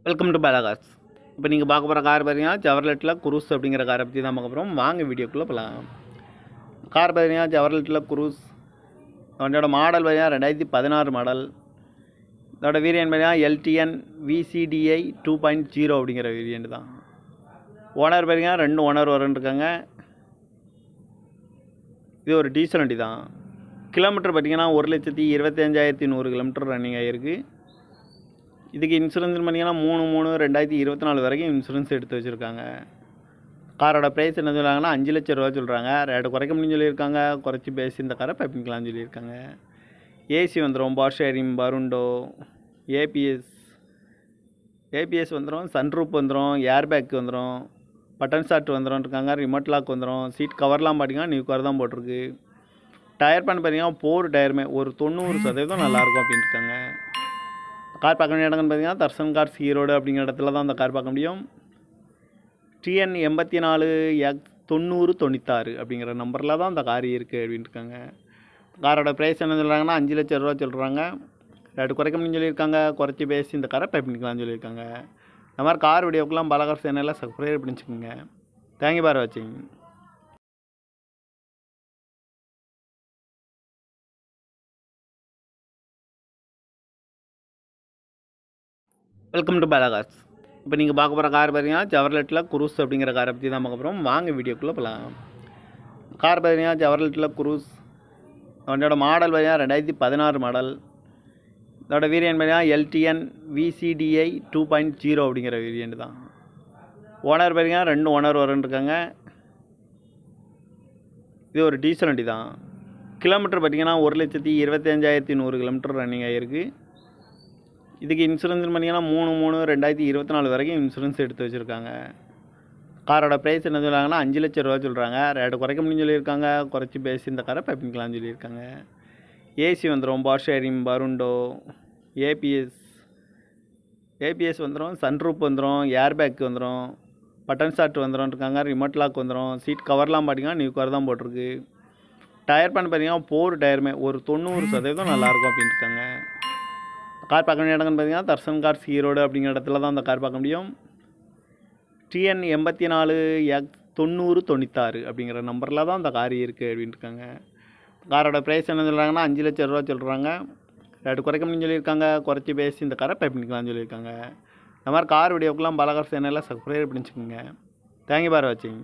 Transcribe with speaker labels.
Speaker 1: Welcome to Balakars. இப்போ நீங்கள் பார்க்க போகிற கார் பார்த்தீங்கன்னா ஜவர்லெட்டில் குரூஸ் அப்படிங்கிற காரை பற்றி தான் பார்க்க போகிறோம். வாங்க வீடியோக்குள்ளே போகலாம். கார் பார்த்தீங்கன்னா ஜவர்லெட்டில் குரூஸ். வண்டியோட மாடல் பார்த்தீங்கன்னா 2016 மாடல். இதோட வேரியன்ட் பார்த்தீங்கன்னா எல்டிஎன் விசிடிஐ 2.0 அப்படிங்கிற வேரியன்ட் தான். ஓனர் பார்த்தீங்கன்னா 2 ஓனர் வரன்ட்ருக்காங்க. இது ஒரு டீசல் வண்டி தான். கிலோமீட்டர் பார்த்தீங்கன்னா 1,25,100 கிலோமீட்டர் ரன்னிங் ஆகிருக்கு. இதுக்கு இன்சூரன்ஸ் பண்ணிங்கன்னா 3/3/2024 வரைக்கும் இன்சூரன்ஸ் எடுத்து வச்சுருக்காங்க. காரோட ப்ரைஸ் என்ன சொல்கிறாங்கன்னா 5 லட்ச ரூபா சொல்கிறாங்க. ரேட்டு குறைக்க முடியும்னு சொல்லியிருக்காங்க. குறைச்சி பேசி இந்த காரை பைப்பிங்கலாம்னு சொல்லியிருக்காங்க. ஏசி வந்துடும், பவர் ஷேரிங், பருண்டோ, ஏபிஎஸ் வந்துடும், சன்ரூப் வந்துடும், ஏர் பேக் வந்துடும், பட்டன் ஸ்டார்ட் வந்துடும் இருக்காங்க. ரிமோட் லாக் வந்துடும். சீட் கவர்லாம் பார்த்தீங்கன்னா நியூ கவர் தான் போட்டிருக்கு. டயர் பண்ண பார்த்தீங்கன்னா 4 டயருமே ஒரு 90% நல்லாயிருக்கும் அப்படின்னு இருக்காங்க. கார் பார்க்க வேண்டிய இடங்கள்னு பார்த்தீங்கன்னா தர்சன் கார்ஸ் ஈரோடு அப்படிங்கிற இடத்துல தான் அந்த கார் பார்க்க முடியும். TN 84X9096 அப்படிங்கிற நம்பரில் தான் அந்த கார் இருக்குது அப்படின்ட்டு இருக்காங்க. காரோட ப்ரைஸ் என்ன சொல்கிறாங்கன்னா 5 லட்ச ரூபா சொல்கிறாங்க. ரேட்டு குறைக்க முடியும்னு சொல்லியிருக்காங்க. குறைச்சி பேசி இந்த காரை பை பண்ணிக்கலாம்னு சொல்லியிருக்காங்க. இந்த மாதிரி கார் வீடியோக்கெல்லாம் பாலாகார் சேனலில் சப்ஸ்கிரைப் பண்ணிச்சுக்கோங்க. தேங்க்யூ ஃபார் வாட்சிங். Welcome to Balakars. இப்போ நீங்கள் பார்க்க போகிற கார் பார்த்தீங்கன்னா ஜவர்லெட்டில் குரூஸ் அப்படிங்கிற காரை பற்றி தான் பார்க்க போகிறோம். வாங்க வீடியோக்குள்ளே போகலாம். கார் பார்த்தீங்கன்னா ஜவர்லெட்டில் குரூஸ். வண்டியோட மாடல் பார்த்தீங்கன்னா 2016 மாடல். இதோட வேரியன்ட் பார்த்தீங்கன்னா எல்டிஎன் விசிடிஐ 2.0 அப்படிங்கிற வேரியன்ட் தான். ஓனர் பார்த்தீங்கன்னா 2 ஓனர் வரன்ட்ருக்காங்க. இது ஒரு டீசல் வண்டி தான். கிலோமீட்டர் பார்த்தீங்கன்னா 1,25,100 கிலோமீட்டர் ரன்னிங் ஆகிருக்கு. இதுக்கு இன்சூரன்ஸ் பண்ணிங்கன்னா 3/3/2024 வரைக்கும் இன்சூரன்ஸ் எடுத்து வச்சுருக்காங்க. காரோட ப்ரைஸ் என்ன சொல்கிறாங்கன்னா 5 லட்ச ரூபா சொல்கிறாங்க. ரேட்டு குறைக்க முடியும்னு சொல்லியிருக்காங்க. குறைச்சி பேசி இந்த காரை பைப்பிங்கலாம்னு சொல்லியிருக்காங்க. ஏசி வந்துடும், பவர் ஷேரிங், பருண்டோ, ஏபிஎஸ் வந்துடும், சன்ரூப் வந்துடும், ஏர் பேக் வந்துடும், பட்டன் ஸ்டார்ட் வந்துடும் இருக்காங்க. ரிமோட் லாக் வந்துடும். சீட் கவர்லாம் பார்த்தீங்கன்னா நியூ கவர் தான் போட்டிருக்கு. டயர் பண்ண பார்த்தீங்கன்னா 4 டயருமே ஒரு 90% நல்லாயிருக்கும் அப்படின்னு இருக்காங்க. கார் பார்க்க வேண்டிய இடங்கள்னு பார்த்தீங்கன்னா தர்சன் கார்ஸ் ஈரோடு அப்படிங்கிற இடத்துல தான் அந்த கார் பார்க்க முடியும். TN 84X9096 அப்படிங்கிற நம்பரில் தான் அந்த கார் இருக்குது அப்படின்ட்டு இருக்காங்க. காரோட ப்ரைஸ் என்ன சொல்கிறாங்கன்னா 5 லட்ச ரூபா சொல்கிறாங்க. ரேட்டு குறைக்க முடியும்னு சொல்லியிருக்காங்க. குறைச்சி பேசி இந்த காரை பை பண்ணிக்கலாம்னு சொல்லியிருக்காங்க. இந்த மாதிரி கார் வீடியோக்கெல்லாம் பாலாகார் சேனலில் சப்ஸ்கிரைப் பண்ணிச்சுக்கோங்க. தேங்க்யூ ஃபார் வாட்சிங்.